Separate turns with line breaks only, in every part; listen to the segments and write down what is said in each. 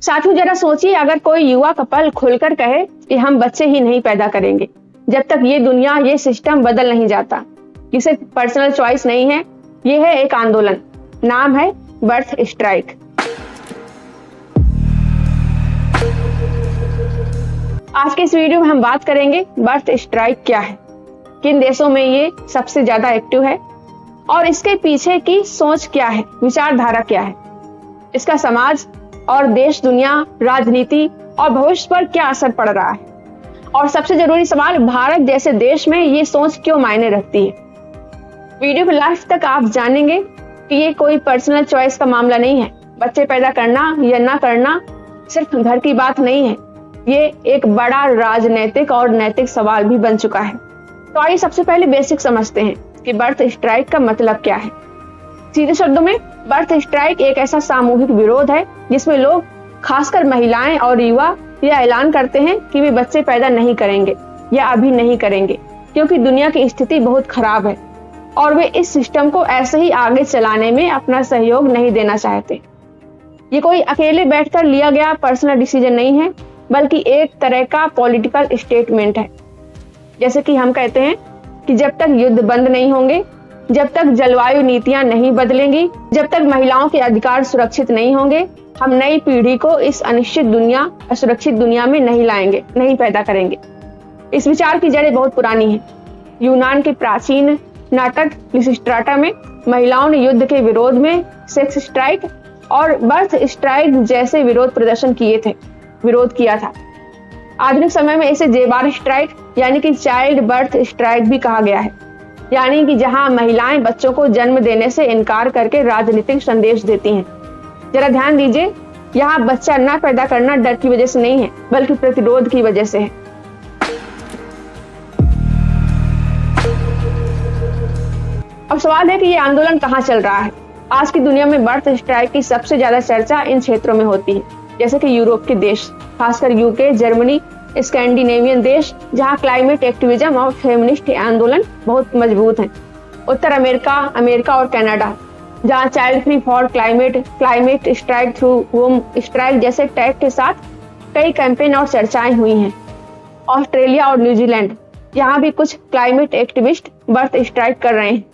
साथियों, जरा सोचिए, अगर कोई युवा कपल खुलकर कहे कि हम बच्चे ही नहीं पैदा करेंगे जब तक ये दुनिया, ये सिस्टम बदल नहीं जाता। ये सिर्फ पर्सनल चॉइस नहीं है, ये है एक आंदोलन। नाम है बर्थ स्ट्राइक। आज के इस वीडियो में हम बात करेंगे बर्थ स्ट्राइक क्या है, किन देशों में ये सबसे ज्यादा एक्टिव है और इसके पीछे की सोच क्या है, विचारधारा क्या है, इसका समाज और देश, दुनिया, राजनीति और भविष्य पर क्या असर पड़ रहा है, और सबसे जरूरी सवाल, भारत जैसे देश में ये सोच क्यों मायने रखती है। वीडियो के लास्ट तक आप जानेंगे कि ये कोई पर्सनल चॉइस का मामला नहीं है। बच्चे पैदा करना या ना करना सिर्फ घर की बात नहीं है, ये एक बड़ा राजनीतिक और नैतिक सवाल भी बन चुका है। तो आइए सबसे पहले बेसिक समझते हैं कि बर्थ स्ट्राइक का मतलब क्या है। सीधे शब्दों में बर्थ स्ट्राइक एक ऐसा सामूहिक विरोध है जिसमें लोग, खासकर महिलाएं और युवा, यह ऐलान करते हैं कि वे बच्चे पैदा नहीं करेंगे या अभी नहीं करेंगे क्योंकि दुनिया की स्थिति बहुत खराब है और वे इस सिस्टम को ऐसे ही आगे चलाने में अपना सहयोग नहीं देना चाहते। ये कोई अकेले बैठकर लिया गया पर्सनल डिसीजन नहीं है, बल्कि एक तरह का पॉलिटिकल स्टेटमेंट है। जैसे कि हम कहते हैं कि जब तक युद्ध बंद नहीं होंगे, जब तक जलवायु नीतियां नहीं बदलेंगी, जब तक महिलाओं के अधिकार सुरक्षित नहीं होंगे, हम नई पीढ़ी को इस अनिश्चित दुनिया, असुरक्षित दुनिया में नहीं लाएंगे, नहीं पैदा करेंगे। इस विचार की जड़ें बहुत पुरानी हैं। यूनान के प्राचीन नाटक लिसिस्ट्राटा में महिलाओं ने युद्ध के विरोध में सेक्स स्ट्राइक और बर्थ स्ट्राइक जैसे विरोध प्रदर्शन विरोध किया था। आधुनिक समय में इसे जेबार स्ट्राइक यानी कि चाइल्ड बर्थ स्ट्राइक भी कहा गया है, यानी कि जहां महिलाएं बच्चों को जन्म देने से इनकार करके राजनीतिक संदेश देती हैं। जरा ध्यान दीजिए, यहाँ बच्चा ना पैदा करना डर की वजह से नहीं है, बल्कि प्रतिरोध की वजह से है। अब सवाल है कि ये आंदोलन कहाँ चल रहा है। आज की दुनिया में बर्थ स्ट्राइक की सबसे ज्यादा चर्चा इन क्षेत्रों में होती है, जैसे कि यूरोप के देश, खासकर यूके, जर्मनी, स्कैंडिनेवियन देश, जहां क्लाइमेट एक्टिविज्म और फेमिनिस्ट आंदोलन बहुत मजबूत हैं। उत्तर अमेरिका और कनाडा, जहां child free for climate strike through whom strike जैसे टैग के साथ कई कैंपेन और चर्चाएं हुई हैं। ऑस्ट्रेलिया और न्यूजीलैंड, यहाँ भी कुछ क्लाइमेट एक्टिविस्ट बर्थ स्ट्राइक कर रहे हैं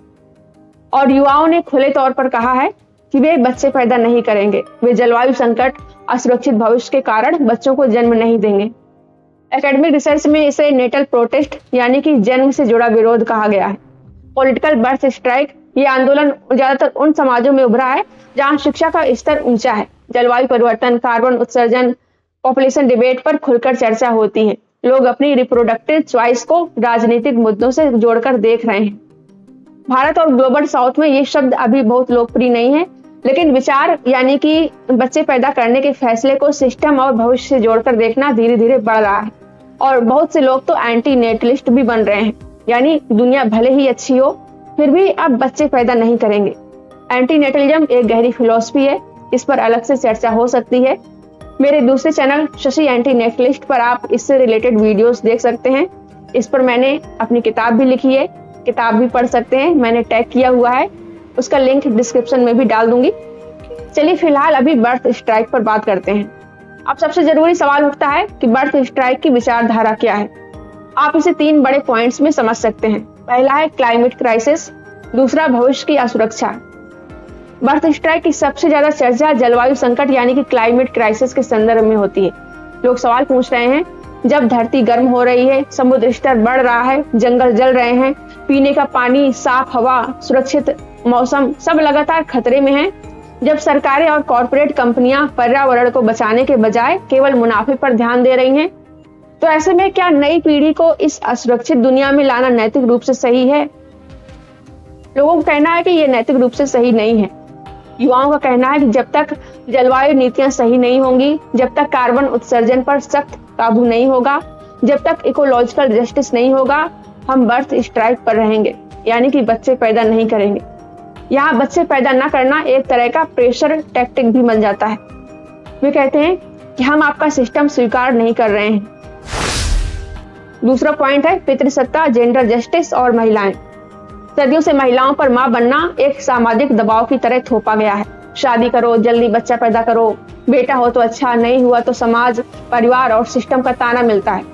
और युवाओं ने खुले तौर पर कहा है कि वे बच्चे पैदा नहीं करेंगे, वे जलवायु संकट, असुरक्षित भविष्य के कारण बच्चों को जन्म नहीं देंगे। एकेडमिक रिसर्च में इसे नेटल प्रोटेस्ट यानी कि जन्म से जुड़ा विरोध कहा गया है। पॉलिटिकल बर्थ स्ट्राइक, ये आंदोलन ज्यादातर उन समाजों में उभरा है जहां शिक्षा का स्तर ऊंचा है, जलवायु परिवर्तन, कार्बन उत्सर्जन, पॉपुलेशन डिबेट पर खुलकर चर्चा होती है। लोग अपनी रिप्रोडक्टिव चॉइस को राजनीतिक मुद्दों से जोड़कर देख रहे हैं। भारत और ग्लोबल साउथ में ये शब्द अभी बहुत लोकप्रिय नहीं है, लेकिन विचार यानी कि बच्चे पैदा करने के फैसले को सिस्टम और भविष्य से जोड़कर देखना धीरे धीरे बढ़ रहा है और बहुत से लोग तो एंटी नेटलिस्ट भी बन रहे हैं, यानी दुनिया भले ही अच्छी हो फिर भी अब बच्चे पैदा नहीं करेंगे। एंटी नेटलिज्म एक गहरी फिलॉसफी है, इस पर अलग से चर्चा हो सकती है। मेरे दूसरे चैनल शशि एंटी नेटलिस्ट पर आप इससे रिलेटेड वीडियोस देख सकते हैं। इस पर मैंने अपनी किताब भी लिखी है, किताब भी पढ़ सकते हैं, मैंने टैग किया हुआ है, उसका लिंक डिस्क्रिप्शन में भी डाल दूंगी। चलिए फिलहाल अभी बर्थ स्ट्राइक पर बात करते हैं। अब सबसे जरूरी सवाल उठता है कि बर्थ स्ट्राइक की विचारधारा क्या है। आप इसे 3 बड़े पॉइंट्स में समझ सकते हैं। पहला है क्लाइमेट क्राइसिस, दूसरा भविष्य की असुरक्षा। बर्थ स्ट्राइक की सबसे ज्यादा चर्चा जलवायु संकट यानी कि क्लाइमेट क्राइसिस के संदर्भ में होती है। लोग सवाल पूछ रहे हैं, जब धरती गर्म हो रही है, समुद्र स्तर बढ़ रहा है, जंगल जल रहे हैं, पीने का पानी, साफ हवा, सुरक्षित मौसम सब लगातार खतरे में हैं, जब सरकारें और कॉरपोरेट कंपनियां पर्यावरण को बचाने के बजाय केवल मुनाफे पर ध्यान दे रही हैं, तो ऐसे में क्या नई पीढ़ी को इस असुरक्षित दुनिया में लाना नैतिक रूप से सही है? लोगों का कहना है कि यह नैतिक रूप से सही नहीं है। युवाओं का कहना है कि जब तक जलवायु नीतियां सही नहीं होंगी, जब तक कार्बन उत्सर्जन पर सख्त काबू नहीं होगा, जब तक इकोलॉजिकल जस्टिस नहीं होगा, हम बर्थ स्ट्राइक पर रहेंगे, यानी कि बच्चे पैदा नहीं करेंगे। यहाँ बच्चे पैदा न करना एक तरह का प्रेशर टैक्टिक भी बन जाता है। वे कहते हैं कि हम आपका सिस्टम स्वीकार नहीं कर रहे हैं। दूसरा पॉइंट है पितृसत्ता, जेंडर जस्टिस और महिलाएं। सदियों से महिलाओं पर मां बनना एक सामाजिक दबाव की तरह थोपा गया है। शादी करो, जल्दी बच्चा पैदा करो, बेटा हो तो अच्छा, नहीं हुआ तो समाज, परिवार और सिस्टम का ताना मिलता है।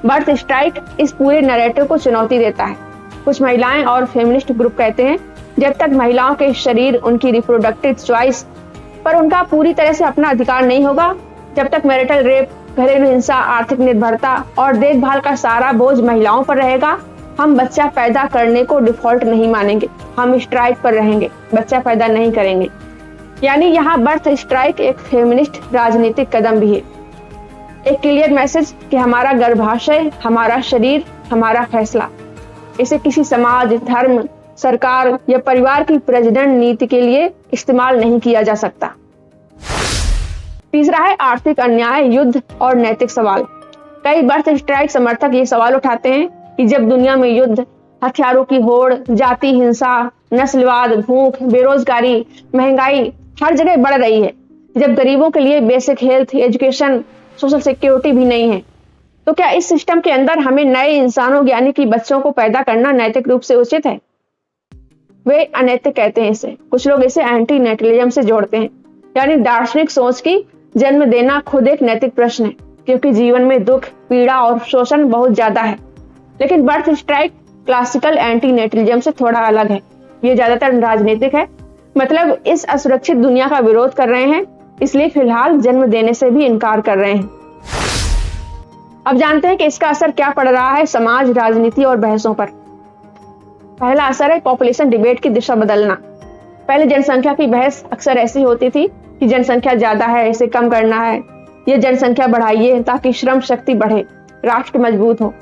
बर्थ स्ट्राइक इस पूरे नैरेटिव को चुनौती देता है। कुछ महिलाएं और फेमिनिस्ट ग्रुप कहते हैं जब तक महिलाओं के शरीर, उनकी रिप्रोडक्टिव चॉइस पर उनका पूरी तरह से अपना अधिकार नहीं होगा, जब तक मैरिटल रेप, घरेलू हिंसा, आर्थिक निर्भरता और देखभाल का सारा बोझ महिलाओं पर रहेगा, हम बच्चा पैदा करने को डिफॉल्ट नहीं मानेंगे। हम स्ट्राइक पर रहेंगे, बच्चा पैदा नहीं करेंगे। यानी यहाँ बर्थ स्ट्राइक एक फेमिनिस्ट राजनीतिक कदम भी है, एक क्लियर मैसेज कि हमारा गर्भाशय, हमारा शरीर, हमारा फैसला। इसे किसी समाज, धर्म, सरकार या परिवार की प्रजनन नीति के लिए इस्तेमाल नहीं किया जा सकता। तीसरा है आर्थिक अन्याय, युद्ध और नैतिक सवाल। कई बर्थ स्ट्राइक समर्थक ये सवाल उठाते हैं कि जब दुनिया में युद्ध, हथियारों की होड़, जाति हिंसा, नस्लवाद, भूख, बेरोजगारी, महंगाई हर जगह बढ़ रही है, जब गरीबों के लिए basic health, education, social security भी नहीं है, तो क्या इस सिस्टम के अंदर हमें नए इंसानों यानी कि बच्चों को पैदा करना नैतिक रूप से उचित है? वे अनैतिक कहते हैं इसे। कुछ लोग इसे एंटी नेटलिज्म से जोड़ते हैं, यानी दार्शनिक सोच की जन्म देना खुद एक नैतिक प्रश्न है, क्योंकि जीवन में दुख, पीड़ा और शोषण बहुत ज्यादा है। लेकिन बर्थ स्ट्राइक क्लासिकल एंटी नेटलिज्म से थोड़ा अलग है। ये ज्यादातर राजनीतिक है, मतलब इस असुरक्षित दुनिया का विरोध कर रहे हैं, इसलिए फिलहाल जन्म देने से भी इनकार कर रहे हैं। अब जानते हैं कि इसका असर क्या पड़ रहा है समाज, राजनीति और बहसों पर। पहला असर है पॉपुलेशन डिबेट की दिशा बदलना। पहले जनसंख्या की बहस अक्सर ऐसी होती थी कि जनसंख्या ज्यादा है, इसे कम करना है, ये जनसंख्या बढ़ाइए ताकि श्रम शक्ति बढ़े, राष्ट्र मजबूत हो।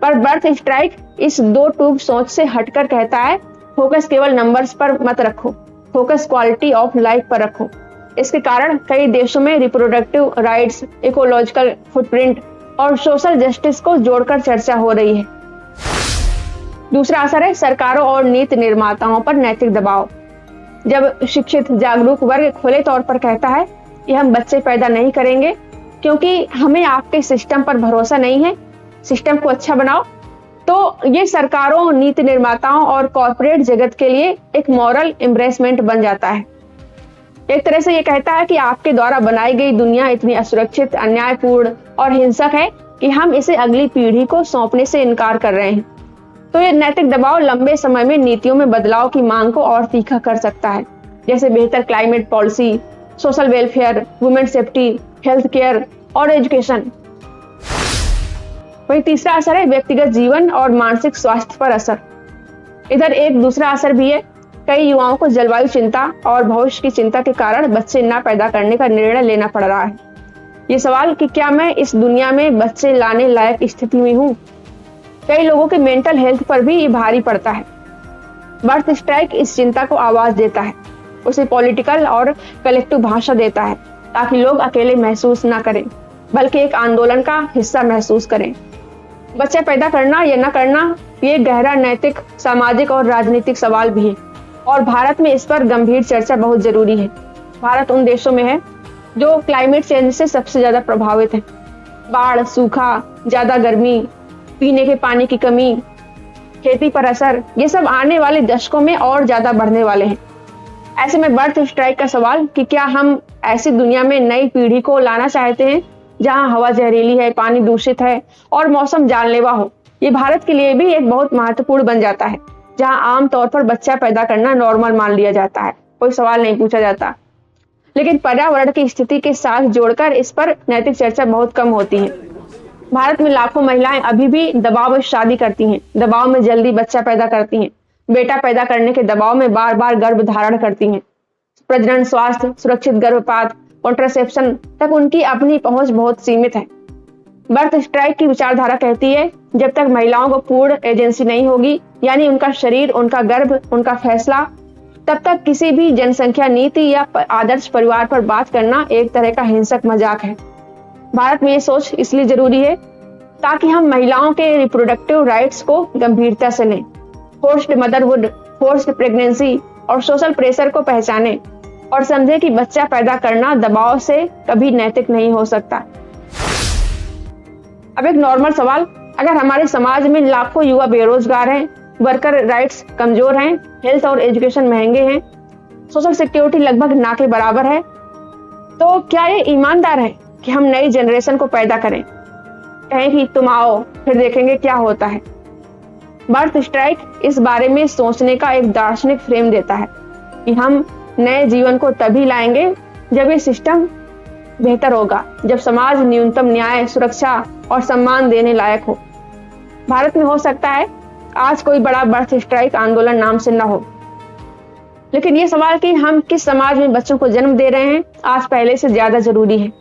पर बर्थ स्ट्राइक इस दो ट्यूब सोच से हटकर कहता है फोकस केवल नंबर्स पर मत रखो, फोकस क्वालिटी ऑफ लाइफ पर रखो। इसके कारण कई देशों में रिप्रोडक्टिव राइट्स, इकोलॉजिकल फुटप्रिंट और सोशल जस्टिस को जोड़कर चर्चा हो रही है। दूसरा असर है सरकारों और नीति निर्माताओं पर नैतिक दबाव। जब शिक्षित, जागरूक वर्ग खुले तौर पर कहता है कि हम बच्चे पैदा नहीं करेंगे क्योंकि हमें आपके सिस्टम पर भरोसा नहीं है, सिस्टम को अच्छा बनाओ, तो ये सरकारों, नीति निर्माताओं और कॉर्पोरेट जगत के लिए एक मॉरल एम्ब्रेसमेंट बन जाता है। एक तरह से ये कहता है कि आपके द्वारा बनाई गई दुनिया इतनी असुरक्षित, अन्यायपूर्ण और हिंसक है कि हम इसे अगली पीढ़ी को सौंपने से इनकार कर रहे हैं। तो ये नैतिक दबाव लंबे समय में नीतियों में बदलाव की मांग को और तीखा कर सकता है, जैसे बेहतर climate policy, social welfare, women safety, health care और एजुकेशन। वही तीसरा असर है व्यक्तिगत जीवन और मानसिक स्वास्थ्य पर असर। इधर एक दूसरा असर भी है। कई युवाओं को जलवायु चिंता और भविष्य की चिंता के कारण बच्चे न पैदा करने का निर्णय लेना पड़ रहा है। ये सवाल कि क्या मैं इस दुनिया में बच्चे लाने लायक स्थिति में हूँ, कई लोगों के मेंटल हेल्थ पर भी ये भारी पड़ता है। बर्थ स्ट्राइक इस चिंता को आवाज देता है, उसे पॉलिटिकल और कलेक्टिव भाषा देता है, ताकि लोग अकेले महसूस ना करें, बल्कि एक आंदोलन का हिस्सा महसूस करें। बच्चा पैदा करना या न करना ये गहरा नैतिक, सामाजिक और राजनीतिक सवाल भी है, और भारत में इस पर गंभीर चर्चा बहुत जरूरी है। भारत उन देशों में है जो क्लाइमेट चेंज से सबसे ज्यादा प्रभावित है। बाढ़, सूखा, ज्यादा गर्मी, पीने के पानी की कमी, खेती पर असर, ये सब आने वाले दशकों में और ज्यादा बढ़ने वाले हैं। ऐसे में बर्थ स्ट्राइक का सवाल कि क्या हम ऐसी दुनिया में नई पीढ़ी को लाना चाहते हैं जहां हवा जहरीली है, पानी दूषित है और मौसम जानलेवा हो, ये भारत के लिए भी एक बहुत महत्वपूर्ण बन जाता है, जहां आमतौर पर बच्चा पैदा करना नॉर्मल मान लिया जाता है, कोई सवाल नहीं पूछा जाता। लेकिन पर्यावरण की स्थिति के साथ जोड़कर इस पर नैतिक चर्चा बहुत कम होती है। भारत में लाखों महिलाएं अभी भी दबाव में शादी करती हैं, दबाव में जल्दी बच्चा पैदा करती हैं, बेटा पैदा करने के दबाव में बार बार गर्भ धारण करती हैं। प्रजनन, स्वास्थ्य, सुरक्षित गर्भपात, कॉन्ट्रासेप्शन तक उनकी अपनी पहुंच बहुत सीमित है। बर्थ स्ट्राइक की विचारधारा कहती है जब तक महिलाओं को पूर्ण एजेंसी नहीं होगी, यानी उनका शरीर, उनका गर्भ, उनका फैसला, तब तक किसी भी जनसंख्या नीति या आदर्श परिवार पर बात करना एक तरह का हिंसक मजाक है। भारत में ये सोच इसलिए जरूरी है ताकि हम महिलाओं के रिप्रोडक्टिव राइट्स को गंभीरता से लें, फोर्स्ड मदरहुड, फोर्स्ड प्रेगनेंसी और सोशल प्रेशर को पहचानें और समझें कि बच्चा पैदा करना दबाव से कभी नैतिक नहीं हो सकता। अब एक नॉर्मल सवाल, अगर हमारे समाज में लाखों युवा बेरोजगार हैं, वर्कर राइट्स कमजोर हैं, हेल्थ और एजुकेशन महंगे हैं, सोशल सिक्योरिटी लगभग ना के बराबर है। तो क्या ये ईमानदार है कि हम नई जनरेशन को पैदा करें, कहें कि तुम आओ फिर देखेंगे क्या होता है। बर्थ स्ट्राइक इस बारे में सोचने का एक दार्शनिक फ्रेम देता है कि हम नए जीवन को तभी लाएंगे जब ये सिस्टम बेहतर होगा, जब समाज न्यूनतम न्याय, सुरक्षा और सम्मान देने लायक हो। भारत में हो सकता है आज कोई बड़ा बर्थ स्ट्राइक आंदोलन नाम से न हो, लेकिन ये सवाल कि हम किस समाज में बच्चों को जन्म दे रहे हैं आज पहले से ज्यादा जरूरी है।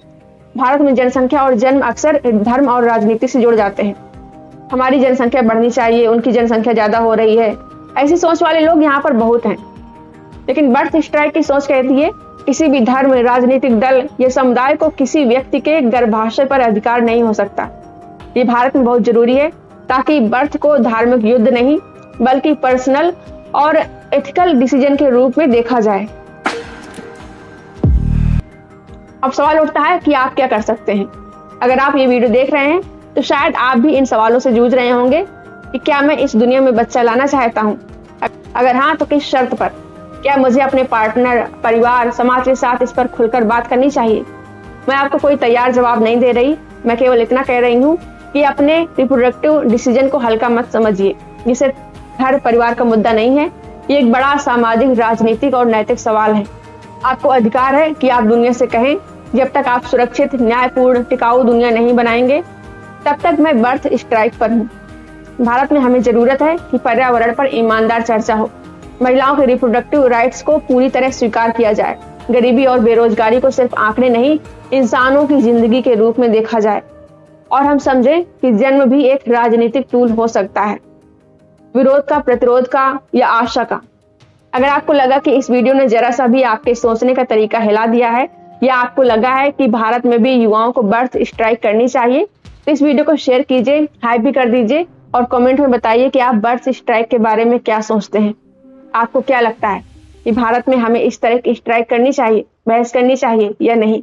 भारत में जनसंख्या और जन्म अक्सर धर्म और राजनीति से जुड़ जाते हैं। हमारी जनसंख्या बढ़नी चाहिए, उनकी जनसंख्या ज्यादा हो रही है, ऐसी सोच वाले लोग यहाँ पर बहुत हैं। लेकिन बर्थ स्ट्राइक की सोच कहती है किसी भी धर्म, राजनीतिक दल या समुदाय को किसी व्यक्ति के गर्भाशय पर अधिकार नहीं हो सकता। ये भारत में बहुत जरूरी है ताकि बर्थ को धार्मिक युद्ध नहीं बल्कि पर्सनल और एथिकल डिसीजन के रूप में देखा जाए। अब सवाल उठता है कि आप क्या कर सकते हैं। अगर आप ये वीडियो देख रहे हैं तो शायद आप भी इन सवालों से जूझ रहे होंगे कि क्या मैं इस दुनिया में बच्चा लाना चाहता हूँ, अगर हाँ तो किस शर्त पर। क्या मुझे अपने पार्टनर, परिवार, समाज के साथ इस पर खुलकर बात करनी चाहिए। मैं आपको कोई तैयार जवाब नहीं दे रही, मैं केवल इतना कह रही हूँ कि अपने रिप्रोडक्टिव डिसीजन को हल्का मत समझिए। ये सिर्फ हर परिवार का मुद्दा नहीं है, ये एक बड़ा सामाजिक, राजनीतिक और नैतिक सवाल है। आपको अधिकार है कि आप दुनिया से कहें जब तक आप सुरक्षित, न्यायपूर्ण, टिकाऊ दुनिया नहीं बनाएंगे तब तक मैं बर्थ स्ट्राइक पर हूँ। भारत में हमें जरूरत है कि पर्यावरण पर ईमानदार चर्चा हो, महिलाओं के रिप्रोडक्टिव राइट्स को पूरी तरह स्वीकार किया जाए, गरीबी और बेरोजगारी को सिर्फ आंकड़े नहीं इंसानों की जिंदगी के रूप में देखा जाए, और हम समझें कि जन्म भी एक राजनीतिक टूल हो सकता है, विरोध का, प्रतिरोध का या आशा का। अगर आपको लगा कि इस वीडियो ने जरा सा भी आपके सोचने का तरीका हिला दिया है या आपको लगा है कि भारत में भी युवाओं को बर्थ स्ट्राइक करनी चाहिए तो इस वीडियो को शेयर कीजिए, हाइप भी कर दीजिए और कमेंट में बताइए कि आप बर्थ स्ट्राइक के बारे में क्या सोचते हैं। आपको क्या लगता है कि भारत में हमें इस तरह की स्ट्राइक करनी चाहिए, बहस करनी चाहिए या नहीं।